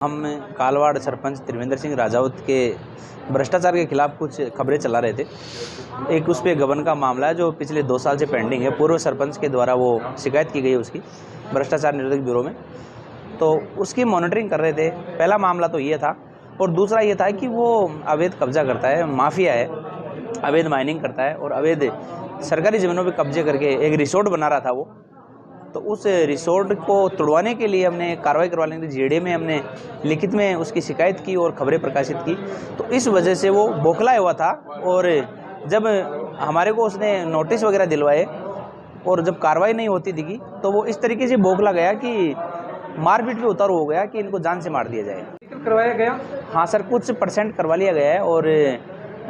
हम कालवाड़ सरपंच त्रिवेंद्र सिंह राजावत के भ्रष्टाचार के खिलाफ कुछ खबरें चला रहे थे। एक उस पे गबन का मामला है जो पिछले 2 साल से पेंडिंग है। पूर्व सरपंच के द्वारा वो शिकायत की गई है उसकी भ्रष्टाचार निरोधक ब्यूरो में, तो उसकी मॉनिटरिंग कर रहे थे। पहला मामला तो ये था और दूसरा ये था कि वो अवैध कब्जा करता है, माफिया है, अवैध माइनिंग करता है और अवैध सरकारी ज़मीनों पे कब्जे करके एक रिसोर्ट बना रहा था वो। तो उस रिसोर्ट को तुड़वाने के लिए हमने कार्रवाई करवाने के लिए जेडे में हमने लिखित में उसकी शिकायत की और खबरें प्रकाशित की। तो इस वजह से वो बौखलाया हुआ था और जब हमारे को उसने नोटिस वगैरह दिलवाए और जब कार्रवाई नहीं होती दिखी तो वो इस तरीके से बौखला गया कि मारपीट पे उतर हो गया कि इनको जान से मार दिया जाए। करवाया गया। हाँ सर, कुछ % करवा लिया गया है और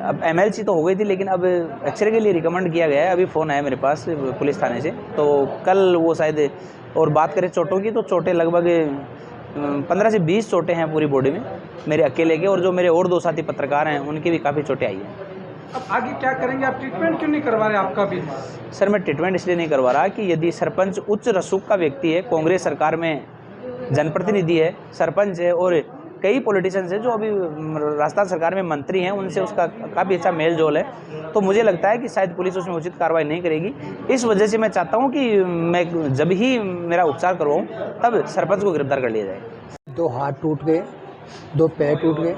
अब MLC तो हो गई थी, लेकिन अब एक्सरे के लिए रिकमेंड किया गया है। अभी फ़ोन आया मेरे पास पुलिस थाने से, तो कल वो शायद। और बात करें चोटों की, तो चोटें लगभग 15 से 20 चोटें हैं पूरी बॉडी में मेरे अकेले के, और जो मेरे और 2 साथी पत्रकार हैं उनकी भी काफ़ी चोटें आई हैं। अब आगे क्या करेंगे? आप ट्रीटमेंट क्यों नहीं करवा रहे आपका भी? सर, मैं ट्रीटमेंट इसलिए नहीं करवा रहा कि यदि सरपंच उच्च रसूख का व्यक्ति है, कांग्रेस सरकार में जनप्रतिनिधि है, सरपंच है और कई पॉलिटिशियंस हैं जो अभी राजस्थान सरकार में मंत्री हैं, उनसे उसका काफ़ी अच्छा मेल जोल है, तो मुझे लगता है कि शायद पुलिस उसमें उचित कार्रवाई नहीं करेगी। इस वजह से मैं चाहता हूं कि मैं जब ही मेरा उपचार करवाऊं तब सरपंच को गिरफ्तार कर लिया जाए। 2 हाथ टूट गए, 2 पैर टूट गए,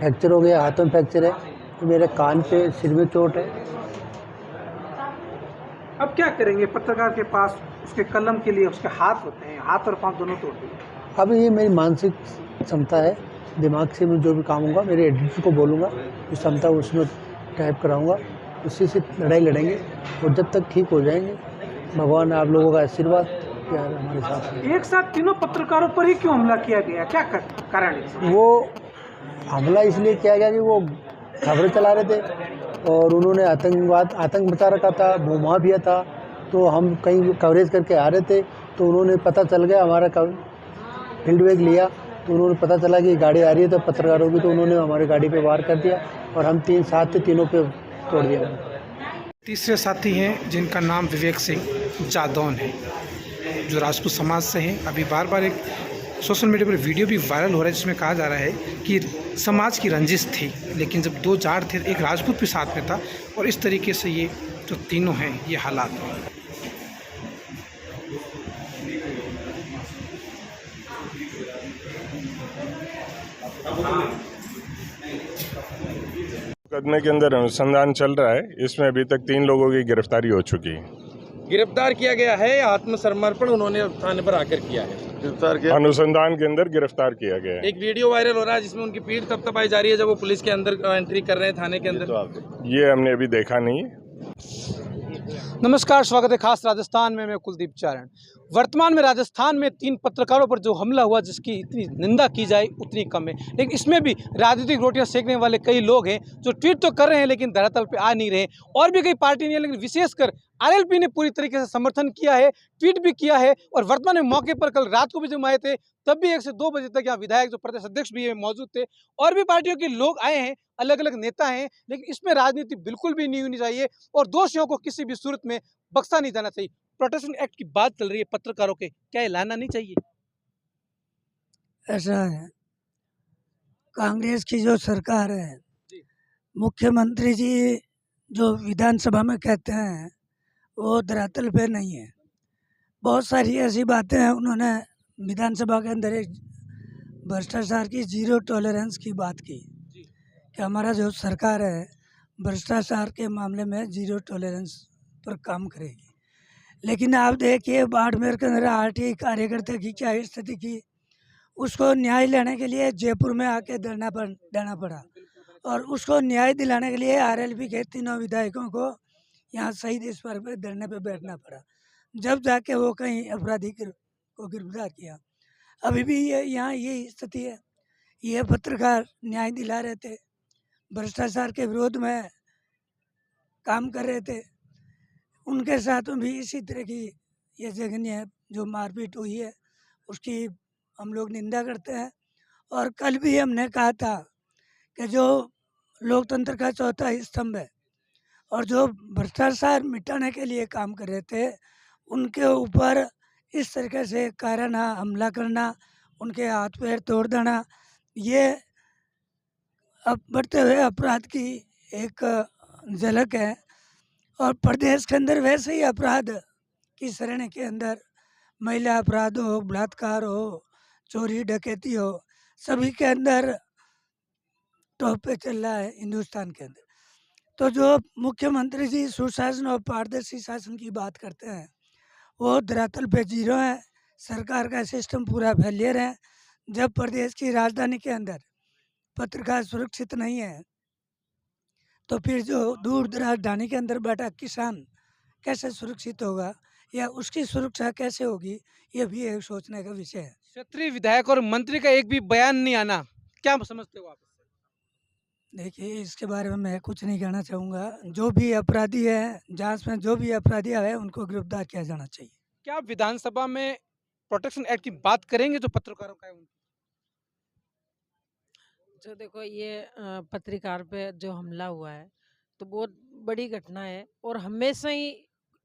फ्रैक्चर हो गया, हाथों में फ्रैक्चर है, मेरे कान पे सिर में चोट है। अब क्या करेंगे? पत्रकार के पास उसके कलम के लिए उसके हाथ होते हैं, हाथ और पांव दोनों तोड़ दिए। अब ये मेरी मानसिक क्षमता है, दिमाग से मैं जो भी काम होगा मेरे एडिटर को बोलूँगा, जो क्षमता उसमें टाइप कराऊँगा, उसी से लड़ाई लड़ेंगे और जब तक ठीक हो जाएंगे। भगवान आप लोगों का आशीर्वाद प्यार हमारे साथ है। एक साथ तीनों पत्रकारों पर ही क्यों हमला किया गया? क्या कारण है? वो हमला इसलिए किया गया कि वो खबरें चला रहे थे और उन्होंने आतंक मचा रखा था, भूमाफिया था, तो हम कहीं कवरेज करके आ रहे थे, तो उन्होंने पता चल गया, हमारा फील्ड बैग लिया, तो उन्होंने पता चला कि गाड़ी आ रही है तो पत्रकारों की, तो उन्होंने हमारी गाड़ी पे वार कर दिया और हम 3 साथ थे, तीनों पे तोड़ दिया। तीसरे साथी हैं जिनका नाम विवेक सिंह जादौन है, जो राजपूत समाज से हैं। अभी बार बार एक सोशल मीडिया पर वीडियो भी वायरल हो रहा है जिसमें कहा जा रहा है कि समाज की रंजिश थी, लेकिन जब 2 जाट थे, एक राजपूत भी साथ में था और इस तरीके से ये जो तीनों हैं ये हालात हैं। मुकदमे के अंदर अनुसंधान चल रहा है। इसमें अभी तक 3 लोगों की गिरफ्तारी हो चुकी है। गिरफ्तार किया गया है या आत्मसमर्पण उन्होंने थाने पर आकर किया है? गिरफ्तार किया, अनुसंधान के अंदर गिरफ्तार किया गया है। एक वीडियो वायरल हो रहा है जिसमें उनकी पीठ तपतपाई जा रही है जब वो पुलिस के अंदर एंट्री कर रहे हैं थाने के अंदर। ये हमने अभी देखा नहीं है। नमस्कार, स्वागत है खास राजस्थान में। मैं कुलदीप चारण। वर्तमान में राजस्थान में 3 पत्रकारों पर जो हमला हुआ, जिसकी इतनी निंदा की जाए उतनी कम है, लेकिन इसमें भी राजनीतिक रोटियां सेकने वाले कई लोग हैं जो ट्वीट तो कर रहे हैं लेकिन धरातल पे आ नहीं रहे। और भी कई पार्टी नहीं है, लेकिन विशेषकर RLP ने पूरी तरीके से समर्थन किया है, ट्वीट भी किया है। और वर्तमान में मौके पर कल रात को भी जब आए थे तब भी 1 से 2 बजे तक यहाँ विधायक, जो प्रदेश अध्यक्ष भी मौजूद थे, और भी पार्टियों के लोग आए हैं, अलग अलग नेता हैं, लेकिन इसमें राजनीति बिल्कुल भी नहीं होनी चाहिए और दोषियों को किसी भी सूरत में बख्शा नहीं जाना चाहिए। प्रोटेक्शन एक्ट की बात चल रही है पत्रकारों के, क्या ये लाना नहीं चाहिए? ऐसा है, कांग्रेस की जो सरकार है, मुख्यमंत्री जी जो विधानसभा में कहते हैं वो धरातल पे नहीं है। बहुत सारी ऐसी बातें हैं, उन्होंने विधानसभा के अंदर एक भ्रष्टाचार की 0 टॉलरेंस की बात की कि हमारा जो सरकार है भ्रष्टाचार के मामले में 0 टॉलरेंस पर काम करेगी। लेकिन आप देखिए बाड़मेर के अंदर RTI कार्यकर्ता की क्या स्थिति की, उसको न्याय लेने के लिए जयपुर में आके देना पड़ा और उसको न्याय दिलाने के लिए RLP के 3 विधायकों को यहाँ शहीद स्मारक पर धरने पे बैठना पड़ा, जब जाके वो कहीं अपराधी को गिरफ्तार किया। अभी भी यहाँ ये स्थिति है। ये पत्रकार न्याय दिला रहे थे, भ्रष्टाचार के विरोध में काम कर रहे थे, उनके साथ भी इसी तरह की ये जघन्य जो मारपीट हुई है उसकी हम लोग निंदा करते हैं। और कल भी हमने कहा था कि जो लोकतंत्र का चौथा स्तंभ है और जो भ्रष्टाचार मिटाने के लिए काम कर रहे थे, उनके ऊपर इस तरीके से कायराना हमला करना, उनके हाथ पैर तोड़ देना, ये अब बढ़ते हुए अपराध की एक झलक है। और प्रदेश के अंदर वैसे ही अपराध की श्रेणी के अंदर महिला अपराध हो, बलात्कार हो, चोरी डकैती हो, सभी के अंदर टॉप पे चल रहा है हिंदुस्तान के अंदर। तो जो मुख्यमंत्री जी सुशासन और पारदर्शी शासन की बात करते हैं, वो धरातल पे जीरो है। सरकार का सिस्टम पूरा फेलियर है। जब प्रदेश की राजधानी के अंदर पत्रकार सुरक्षित नहीं है, तो फिर जो दूर दराज ढाणी के अंदर बैठा किसान कैसे सुरक्षित होगा या उसकी सुरक्षा कैसे होगी, ये भी एक सोचने का विषय है। क्षेत्रीय विधायक और मंत्री का एक भी बयान नहीं आना, क्या समझते हो आप? देखिए, इसके बारे में मैं कुछ नहीं कहना चाहूँगा। जो भी अपराधी है, जांच में जो भी अपराधी है, उनको गिरफ्तार किया जाना चाहिए। क्या आप विधानसभा में प्रोटेक्शन एक्ट की बात करेंगे जो पत्रकारों का है उनकी? जो देखो ये पत्रकार पे जो हमला हुआ है तो बहुत बड़ी घटना है। और हमेशा ही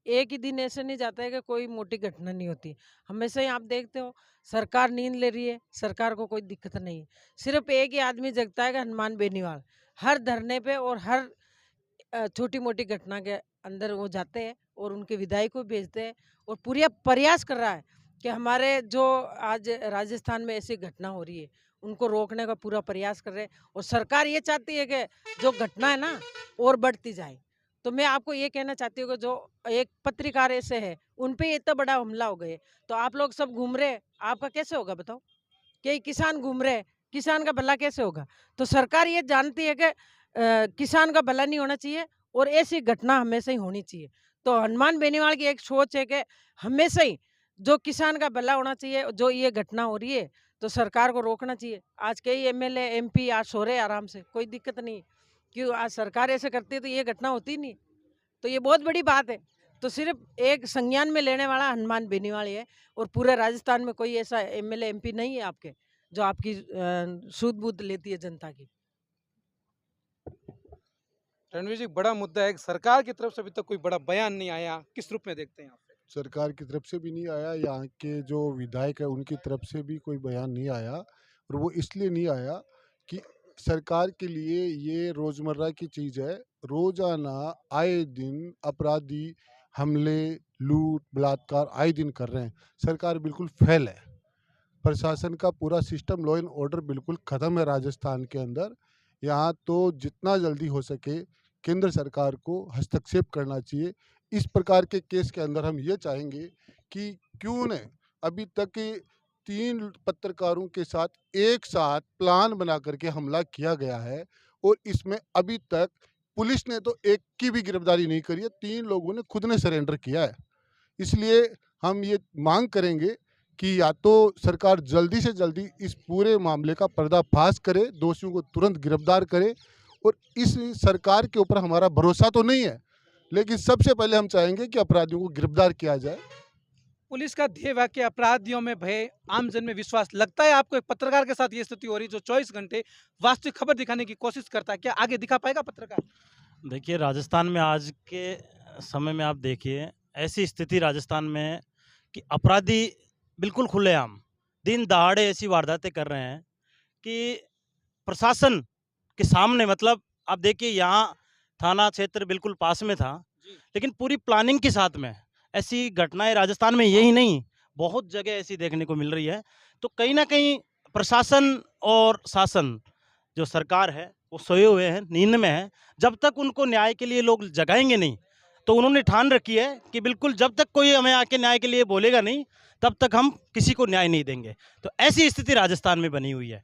एक ही दिन ऐसे नहीं जाता है कि कोई मोटी घटना नहीं होती। हमेशा ही आप देखते हो सरकार नींद ले रही है, सरकार को कोई दिक्कत नहीं है। सिर्फ एक ही आदमी जगता है कि हनुमान बेनीवाल। हर धरने पे और हर छोटी मोटी घटना के अंदर वो जाते हैं और उनके विधायक को भेजते हैं और पूरा प्रयास कर रहा है कि हमारे जो आज राजस्थान में ऐसी घटना हो रही है उनको रोकने का पूरा प्रयास कर रहे हैं। और सरकार ये चाहती है कि जो घटना है ना और बढ़ती जाए। तो मैं आपको ये कहना चाहती हूँ कि जो एक पत्रकार ऐसे है उन पे इतना बड़ा हमला हो गए, तो आप लोग सब घूम रहे, आपका कैसे होगा बताओ? कि किसान घूम रहे, किसान का भला कैसे होगा? तो सरकार ये जानती है कि किसान का भला नहीं होना चाहिए और ऐसी घटना हमेशा ही होनी चाहिए। तो हनुमान बेनीवाल की एक सोच है कि हमेशा ही जो किसान का भला होना चाहिए। जो ये घटना हो रही है तो सरकार को रोकना चाहिए। आज कई एमएलए एमपी आज सो रहे आराम से, कोई दिक्कत नहीं। क्यों? आज सरकार ऐसे करती है तो ये घटना होती नहीं। तो ये बहुत बड़ी बात है। तो सिर्फ एक संज्ञान में लेने वाला हनुमान बेनीवाल है और पूरे राजस्थान में कोई ऐसा एमएलए एमपी नहीं है आपके जो आपकी सूद बूद लेती है जनता की। रणवीर जी, बड़ा मुद्दा है, सरकार की तरफ से अभी तक कोई बड़ा बयान नहीं आया, किस रूप में देखते हैं आप? सरकार की तरफ से भी नहीं आया, यहाँ के जो विधायक है उनकी तरफ से भी कोई बयान नहीं आया। और वो इसलिए नहीं आया कि सरकार के लिए ये रोज़मर्रा की चीज़ है। रोज़ाना आए दिन अपराधी हमले, लूट, बलात्कार आए दिन कर रहे हैं। सरकार बिल्कुल फेल है। प्रशासन का पूरा सिस्टम, लॉ एंड ऑर्डर बिल्कुल ख़त्म है राजस्थान के अंदर। यहाँ तो जितना जल्दी हो सके केंद्र सरकार को हस्तक्षेप करना चाहिए। इस प्रकार के केस के अंदर हम ये चाहेंगे कि क्यों न अभी तक 3 पत्रकारों के साथ एक साथ प्लान बना करके हमला किया गया है और इसमें अभी तक पुलिस ने तो एक की भी गिरफ्तारी नहीं करी है। 3 लोगों ने खुद ने सरेंडर किया है। इसलिए हम ये मांग करेंगे कि या तो सरकार जल्दी से जल्दी इस पूरे मामले का पर्दाफाश करे, दोषियों को तुरंत गिरफ्तार करे। और इस सरकार के ऊपर हमारा भरोसा तो नहीं है, लेकिन सबसे पहले हम चाहेंगे कि अपराधियों को गिरफ्तार किया जाए। पुलिस का ध्येय वाक्य अपराधियों में भय, आमजन में विश्वास। लगता है आपको एक पत्रकार के साथ ये स्थिति हो रही जो 24 घंटे वास्तविक खबर दिखाने की कोशिश करता है, क्या आगे दिखा पाएगा पत्रकार? देखिए, राजस्थान में आज के समय में आप देखिए ऐसी स्थिति राजस्थान में है कि अपराधी बिल्कुल खुलेआम दिन दहाड़े ऐसी वारदातें कर रहे हैं कि प्रशासन के सामने, मतलब आप देखिए यहाँ थाना क्षेत्र बिल्कुल पास में था, लेकिन पूरी प्लानिंग के साथ में ऐसी घटनाएं राजस्थान में यही नहीं बहुत जगह ऐसी देखने को मिल रही है। तो कहीं ना कहीं प्रशासन और शासन जो सरकार है वो सोए हुए हैं, नींद में है। जब तक उनको न्याय के लिए लोग जगाएंगे नहीं, तो उन्होंने ठान रखी है कि बिल्कुल जब तक कोई हमें आके न्याय के लिए बोलेगा नहीं तब तक हम किसी को न्याय नहीं देंगे। तो ऐसी स्थिति राजस्थान में बनी हुई है।